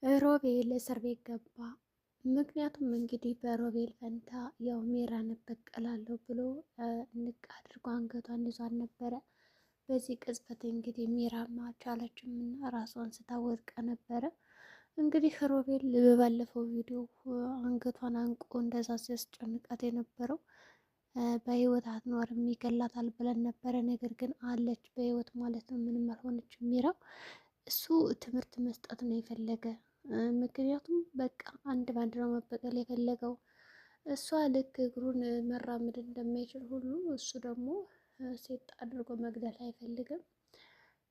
ሮቤል እስር ቤት ገባ። ምክንያቱም እንግዲህ በሮቤል ፈንታ ያው ሜራን እበቀላለሁ ብሎ ንቅ አድርጎ አንገቷን ይዟን ነበረ። በዚህ ቅጽበት እንግዲህ ሜራማ አልቻለችም እና ራሷን ስታወድቀ ነበረ። እንግዲህ ሮቤል በባለፈው ቪዲዮ አንገቷን አንቆ እንደዛ ሲያስጨንቃት የነበረው በህይወት አትኖርም ይገላታል ብለን ነበረ። ነገር ግን አለች በህይወት ማለት ነው። ምንም አልሆነችም ሜራ። እሱ ትምህርት መስጠት ነው የፈለገ። ምክንያቱም በቃ አንድ ባንድ ነው መበቀል የፈለገው። እሷ ልክ እግሩን መራመድ እንደማይችል ሁሉ እሱ ደግሞ ሴት አድርጎ መግደል አይፈልግም።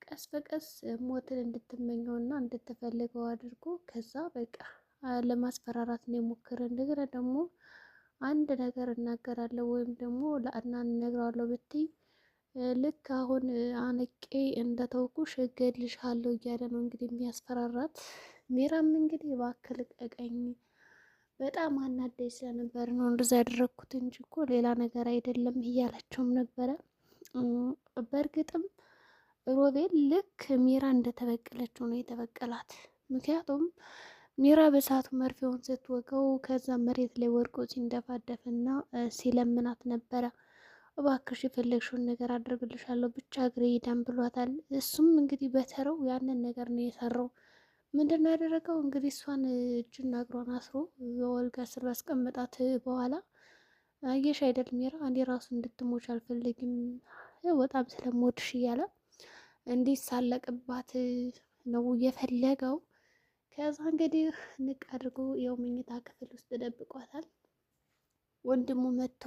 ቀስ በቀስ ሞትን እንድትመኘው እና እንድትፈልገው አድርጎ ከዛ በቃ ለማስፈራራት ነው የሞከረ። እንደገና ደግሞ አንድ ነገር እናገራለሁ ወይም ደግሞ ለአድናን እነግረዋለሁ ብትይ ልክ አሁን አንቄ እንደተውኩሽ እገልሻለሁ እያለ ነው እንግዲህ የሚያስፈራራት። ሜራም እንግዲህ እባክህ ልቀቀኝ፣ በጣም አናደኝ ስለነበር ነው እንደዛ ያደረግኩት እንጂ እኮ ሌላ ነገር አይደለም እያለችውም ነበረ። በእርግጥም ሮቤል ልክ ሜራ እንደተበቀለችው ነው የተበቀላት። ምክንያቱም ሜራ በሰዓቱ መርፌውን ስትወገው ከዛ መሬት ላይ ወድቆ ሲንደፋደፍና ሲለምናት ነበረ። እባክሽ የፈለግሽውን ነገር አድርግልሻለሁ ብቻ እግሬ ይዳን ብሏታል። እሱም እንግዲህ በተረው ያንን ነገር ነው የሰራው። ምንድን ነው ያደረገው እንግዲህ እሷን እጅና እግሯን አስሮ በወልጋ ስር ባስቀመጣት በኋላ አየሽ አይደል ሜራ፣ እኔ ራሱ እንድትሞች አልፈልግም በጣም ስለምወድሽ እያለ እንዲሳለቅባት ነው የፈለገው። ከዛ እንግዲህ ንቅ አድርጎ ያው መኝታ ክፍል ውስጥ ደብቋታል። ወንድሙ መጥቶ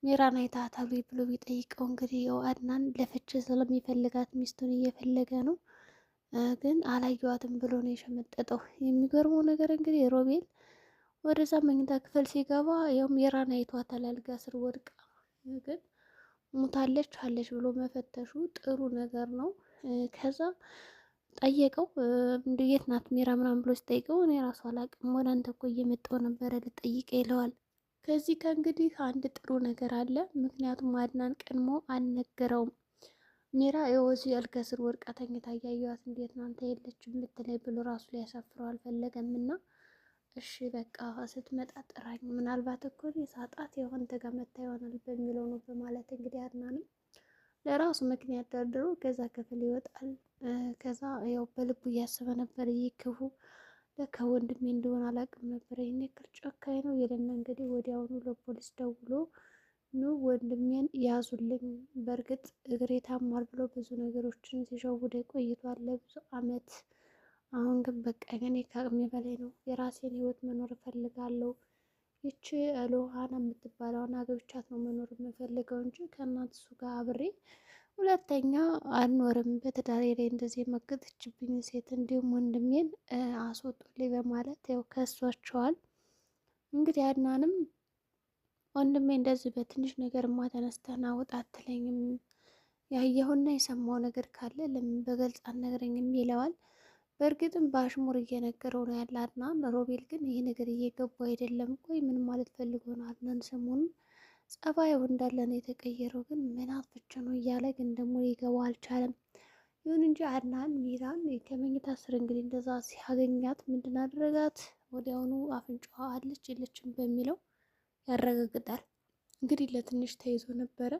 ሜራን አይተሃታል ብሎ ቢጠይቀው እንግዲህ ያው አድናን ለፍች ስለሚፈልጋት ሚስቱን እየፈለገ ነው፣ ግን አላየዋትም ብሎ ነው የሸመጠጠው። የሚገርመው ነገር እንግዲህ ሮቤል ወደዛ መኝታ ክፍል ሲገባ ያው ሜራን አይቷታል አልጋ ስር ወድቃ፣ ግን ሙታለች አለች ብሎ መፈተሹ ጥሩ ነገር ነው። ከዛ ጠየቀው የት ናት ሜራ ምናምን ብሎ ሲጠይቀው እኔ ራሱ አላውቅም ወደ አንተ እኮ እየመጣሁ ነበረ ልጠይቅ ይለዋል። ከዚህ ከእንግዲህ አንድ ጥሩ ነገር አለ። ምክንያቱም አድናን ቀድሞ አልነገረውም። ሜራ የወዚ አልጋ ስር ወድቃ ተኝታ እያየዋት እንዴት ነው አንተ የለችም የምትለኝ ብሎ ራሱ ሊያሳፍረው አልፈለገም እና እሺ በቃ ስትመጣ ጥራኝ፣ ምናልባት እኮ ሳጣት ያው አንተ ጋር መታ ይሆናል በሚለው ነው በማለት እንግዲህ አድናንም ለራሱ ምክንያት ደርድሮ ከዛ ክፍል ይወጣል። ከዛ ያው በልቡ እያሰበ ነበር ይህ ክፉ ለካ ወንድሜ እንደሆነ አላውቅም ነበር፣ ይህን ያክል ጨካኝ ነው ይልና እንግዲህ ወዲያውኑ ለፖሊስ ደውሎ ኑ ወንድሜን ያዙልኝ፣ በእርግጥ እግሬ ታሟል ብሎ ብዙ ነገሮችን ሲሸውደ ቆይቷል ለብዙ አመት። አሁን ግን በቃ እኔ ከአቅሜ በላይ ነው፣ የራሴን ህይወት መኖር እፈልጋለሁ። ይቺ ሎሃና የምትባለውን አገብቻት ነው መኖር የምፈልገው እንጂ ከእናት እሱ ጋር አብሬ ሁለተኛ አልኖርም። በትዳሬ ላይ እንደዚህ የመገጠችብኝ ሴት እንዲሁም ወንድሜን አስወጡልኝ በማለት ያው ከሷቸዋል። እንግዲህ አድናንም ወንድሜ እንደዚህ በትንሽ ነገርማ ተነስተህ ውጣ አትለኝም፣ ያየሁና የሰማው ነገር ካለ ለምን በግልጽ አትነግረኝም ይለዋል። በእርግጥም በአሽሙር እየነገረው ነው ያለ አድናን። ሮቤል ግን ይሄ ነገር እየገባው አይደለም። ቆይ ምን ማለት ፈልጎ ነው አድናን? ሰሞኑን ጸባዩ እንዳለ ነው የተቀየረው፣ ግን ምን አጥፍቼ ነው እያለ ግን ደግሞ ሊገባው አልቻለም። ይሁን እንጂ አድናን ሜራን ከመኝታ ስር እንግዲህ እንደዛ ሲያገኛት ምንድን አደረጋት? ወዲያውኑ አፍንጫዋ አለች የለችም በሚለው ያረጋግጣል። እንግዲህ ለትንሽ ተይዞ ነበረ።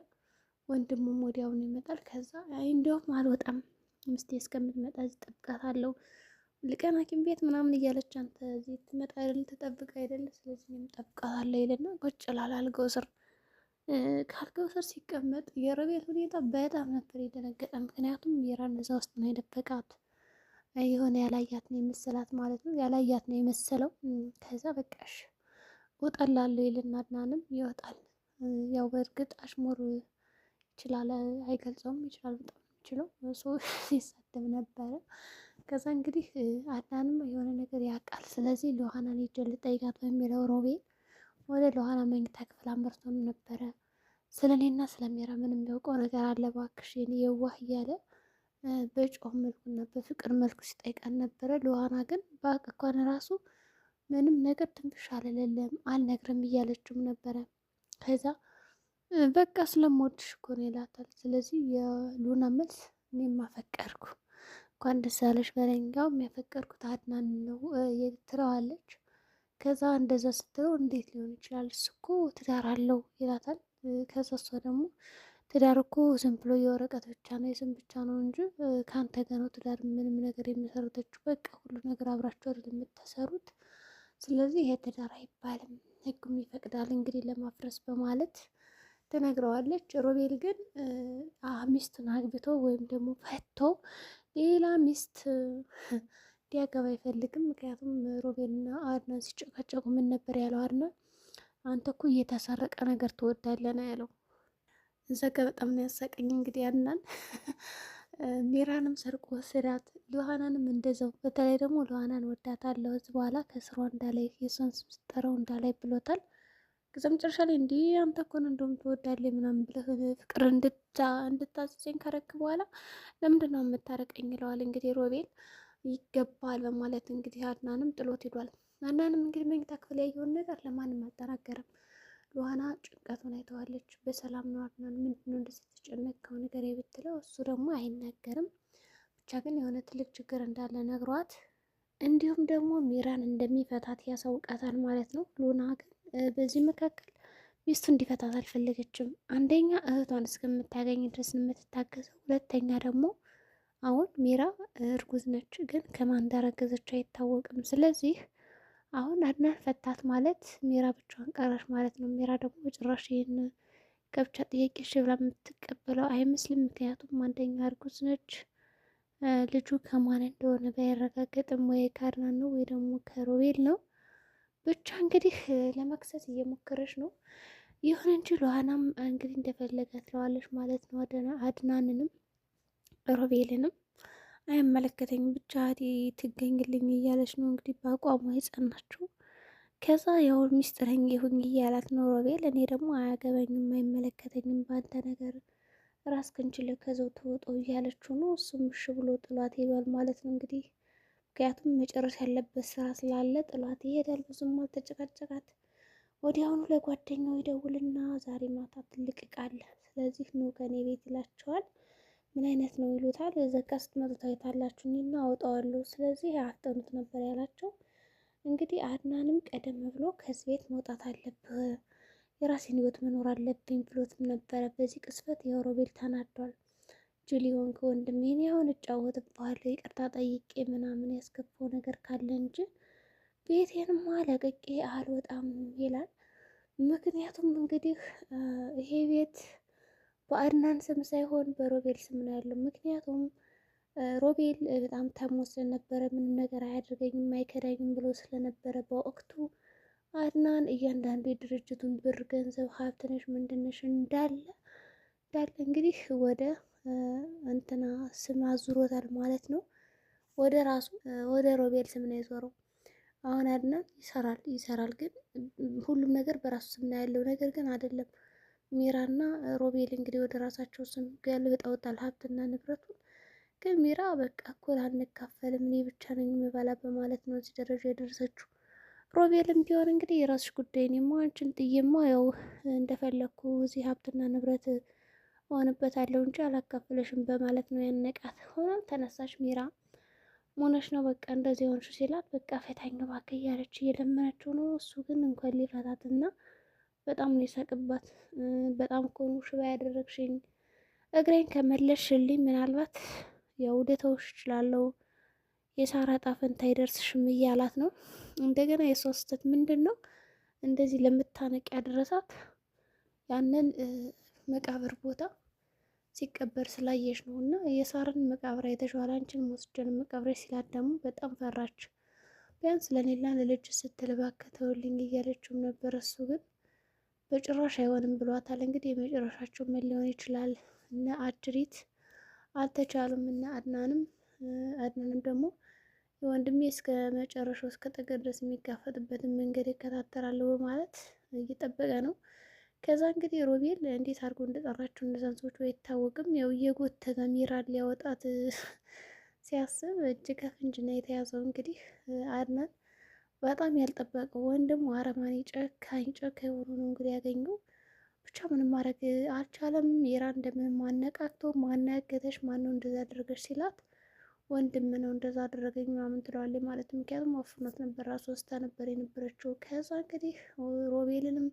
ወንድሙም ወዲያውኑ ይመጣል። ከዛ እንዲያውም አልወጣም ምስቴ እስከምትመጣ እዚህ እጠብቃታለሁ፣ ልቀን ሐኪም ቤት ምናምን እያለች አንተ እዚህ ትመጣ አይደል ትጠብቅ አይደለ፣ ስለዚህ እኔም እጠብቃታለሁ ይልና ቁጭ ይላል አልጋው ስር። ከአልጋው ስር ሲቀመጥ የሮቤል ሁኔታ በጣም ነበር የደነገጠ። ምክንያቱም ሜራን እዛ ውስጥ ነው የደበቃት። የሆነ ያላያት ነው የመሰላት ማለት ነው፣ ያላያት ነው የመሰለው። ከዛ በቃሽ እወጣላለሁ ይልና አድናንም ይወጣል። ያው በእርግጥ አሽሙር ይችላል አይገልጸውም፣ ይችላል በጣም ይችላል እሱ ሲሳደብ ነበረ። ከዛ እንግዲህ አድናንም የሆነ ነገር ያውቃል። ስለዚህ ሎሃናን ሄጄ ልጠይቃት በሚለው ሮቤል ወደ ሎሃና መኝታ ክፍል አምርቶም ነበረ። ስለ እኔና ስለ ሜራ ምንም የሚያውቀው ነገር አለ እባክሽ የኔ የዋህ እያለ በጮህ መልኩና በፍቅር መልኩ ሲጠይቃት ነበረ። ሎሃና ግን በቃ እንኳን ራሱ ምንም ነገር ትንፍሽ አልልም አልነግርም እያለችውም ነበረ። ከዛ በቃ ስለምወድሽ እኮ ነው ይላታል። ስለዚህ የሉና መልስ እኔም አፈቀርኩ እንኳን ደስ አለሽ በለኝ፣ እንዲያውም ያፈቀርኩት አድናን ነው ትለዋለች። ከዛ እንደዛ ስትለው እንዴት ሊሆን ይችላል እሱ እኮ ትዳር አለው ይላታል። ከዛ እሷ ደግሞ ትዳር እኮ ዝም ብሎ የወረቀት ብቻ ነው የስም ብቻ ነው እንጂ ከአንተ ጋር ነው ትዳር ምንም ነገር የመሰረተችው፣ በቃ ሁሉ ነገር አብራችሁ አይደል የምትሰሩት፣ ስለዚህ ይሄ ትዳር አይባልም ህጉም ይፈቅዳል እንግዲህ ለማፍረስ በማለት ትነግረዋለች። ሮቤል ግን ሚስቱን አግብቶ ወይም ደግሞ ፈቶ ሌላ ሚስት እንዲያገባ አይፈልግም። ምክንያቱም ሮቤልና አድናን ሲጨቃጨቁ ምን ነበር ያለው አድናን? አንተ እኮ እየተሰረቀ ነገር ትወዳለህ ነው ያለው። እዛ ጋ በጣም ነው ያሳቀኝ። እንግዲህ አድናን ሜራንም ሰርቆ ወሰዳት፣ ሉሃናንም እንደዛው። በተለይ ደግሞ ሉሃናን ወዳታለሁ እዚህ በኋላ ከስሯ እንዳላይ የሷን ስም ስጠራው እንዳላይ ብሎታል። ከዛ መጨረሻ ላይ እንዲህ አንተ እኮ ነው እንደውም ትወዳለህ ምናምን ብለህ ፍቅር እንድታዘኝ ካረክ በኋላ ለምንድን ነው የምታረቀኝ ይለዋል። እንግዲህ ሮቤል ይገባል በማለት እንግዲህ አድናንም ጥሎት ሄዷል። አድናንም እንግዲህ መኝታ ክፍል ያየውን ነገር ለማንም አልተናገረም። ሉሃና ጭንቀቱን አይተዋለች። በሰላም ነው አድናን ምንድነው እንደዚህ የተጨነቀው ነገር ብትለው እሱ ደግሞ አይናገርም። ብቻ ግን የሆነ ትልቅ ችግር እንዳለ ነግሯት እንዲሁም ደግሞ ሚራን እንደሚፈታት ያሳውቃታል ማለት ነው። ሉና ግን በዚህ መካከል ሚስቱ እንዲፈታት አልፈለገችም። አንደኛ እህቷን እስከምታገኝ ድረስ የምትታገሰው፣ ሁለተኛ ደግሞ አሁን ሚራ እርጉዝ ነች፣ ግን ከማን እንዳረገዘች አይታወቅም። ስለዚህ አሁን አድናን ፈታት ማለት ሚራ ብቻዋን ቀረች ማለት ነው። ሚራ ደግሞ በጭራሽ ይህን ከብቻ ጥያቄ እሺ ብላ የምትቀበለው አይመስልም። ምክንያቱም አንደኛ እርጉዝ ነች፣ ልጁ ከማን እንደሆነ ባይረጋገጥም ወይ ከአድናን ነው ወይ ደግሞ ከሮቤል ነው። ብቻ እንግዲህ ለመክሰስ እየሞከረች ነው። ይሁን እንጂ ሉሃናም እንግዲህ እንደፈለገ ትለዋለች ማለት ነው። አድናንንም ሮቤልንም አይመለከተኝም ብቻ ትገኝልኝ እያለች ነው እንግዲህ በአቋሟ የጸናችው። ከዛ ያው ሚስጥረኛ ይሁኝ እያላት ነው ሮቤል። እኔ ደግሞ አያገባኝም አይመለከተኝም በአንተ ነገር ራስህን ችለህ ከዛው ተወጣው እያለችው ነው። እሱም እሺ ብሎ ጥሏት ሄዷል ማለት ነው እንግዲህ ምክንያቱም መጨረስ ያለበት ስራ ስላለ ጥሏት ይሄዳል። ብዙም አልተጨቃጨቃት። ወዲያውኑ ለጓደኛው ይደውልና ዛሬ ማታ ትልቅ እቃ አለ፣ ስለዚህ ኑ ከኔ ቤት ይላቸዋል። ምን አይነት ነው ይሉታል። ዘጋ ስትመጡ ታይታላችሁ፣ እኔና አውጣዋለሁ፣ ስለዚህ አፍጠኑት ነበር ያላቸው። እንግዲህ አድናንም ቀደም ብሎ ከዚህ ቤት መውጣት አለብህ፣ የራሴን ህይወት መኖር አለብኝ ብሎትም ነበረ። በዚህ ቅስፈት የሮቤል ተናዷል። ጁሊዮን ከወንድሜ እኔ አሁን እጫወትብሃለሁ ይቅርታ ጠይቄ ምናምን ያስገባው ነገር ካለ እንጂ ቤቴንማ ለቅቄ አልወጣም ይላል። ምክንያቱም እንግዲህ ይሄ ቤት በአድናን ስም ሳይሆን በሮቤል ስም ነው ያለው። ምክንያቱም ሮቤል በጣም ታሞ ስለነበረ ምንም ነገር አያደርገኝም አይከዳኝም ብሎ ስለነበረ በወቅቱ አድናን እያንዳንዱ የድርጅቱን ብር፣ ገንዘብ፣ ሀብትነሽ ምንድነሽ እንዳለ እንግዲህ ወደ እንትና ስም አዙሮታል ማለት ነው። ወደ ራሱ ወደ ሮቤል ስም ነው የዞረው። አሁን አድናን ይሰራል ግን ሁሉም ነገር በራሱ ስም ነው ያለው። ነገር ግን አይደለም ሚራና ሮቤል እንግዲህ ወደ ራሳቸው ስም ገልብጠውታል ሀብትና ንብረቱን። ግን ሚራ በቃ እኩል አንካፈልም እኔ ብቻ ነኝ የምበላ በማለት ነው እዚህ ደረጃ የደረሰችው። ሮቤልም ቢሆን እንግዲህ የራስሽ ጉዳይ፣ እኔማ አንቺን ጥዬማ ያው እንደፈለግኩ እዚህ ሀብትና ንብረት ሆንበታለሁ እንጂ አላካፍለሽም በማለት ነው ያነቃት። ሆኖም ተነሳሽ ሚራ ሞነሽ ነው በቃ እንደዚህ ሆንሽ ሲላት በቃ ፈታኝ እባክህ እያለች እየለመነችው ነው። እሱ ግን እንኳን ሊፈታትና በጣም ነው የሳቅባት። በጣም እኮ ነው ሽባ ያደረግሽኝ፣ እግሬን ከመለስሽልኝ ምናልባት ያው ልተውሽ እችላለሁ፣ የሳራ ዕጣ ፈንታ አይደርስሽም እያላት ነው። እንደገና የሷ ስህተት ምንድን ነው? እንደዚህ ለምታነቅ ያደረሳት ያንን መቃብር ቦታ ሲቀበር ስላየሽ ነው። እና የሳርን መቃብር አይተሽዋል አንቺን ወስደን መቃብር ሲላት ደግሞ በጣም ፈራች። ቢያንስ ለሌላ ለልጅ ስትል እባክህ ተውልኝ እያለችውም ነበር። እሱ ግን በጭራሽ አይሆንም ብሏታል። እንግዲህ የመጨረሻቸው ምን ሊሆን ይችላል? እነ አድሪት አልተቻሉም እና አድናንም ደግሞ ወንድሜ እስከ መጨረሻው እስከ ጥግ ድረስ የሚጋፈጥበትን መንገድ ይከታተላለሁ በማለት እየጠበቀ ነው። ከዛ እንግዲህ ሮቤል እንዴት አድርጎ እንደጠራቸው እነዛን ሰዎች አይታወቅም። ያው እየጎተተ ሚራን ሊያወጣት ሲያስብ እጅ ከፍንጅ ነው የተያዘው። እንግዲህ አድናን በጣም ያልጠበቀው ወንድሙ አረማኔ ጨካኝ ሆኖ ነው እንግዲህ ያገኘው። ብቻ ምንም ማድረግ አልቻለም። ሚራ እንደምንም አነቃቅቶ ማን ያገተሽ ማነው እንደዛ አደረገች ሲላት ወንድም ነው እንደዛ አደረገኝ ምናምን ትለዋለች ማለት ነው። ምክንያቱም አፍኖት ነበር፣ ራሱ ወስታ ነበር የነበረችው። ከዛ እንግዲህ ሮቤልንም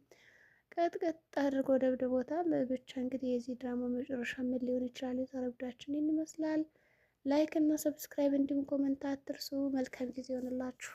ቀጥቀጥ አድርጎ ደብድቦታል። ብቻ እንግዲህ የዚህ ድራማ መጨረሻ ምን ሊሆን ይችላል? የዛሬው ቪዲዮአችን ይህን ይመስላል። ላይክ እና ሰብስክራይብ እንዲሁም ኮመንት አትርሱ። መልካም ጊዜ ይሆንላችሁ።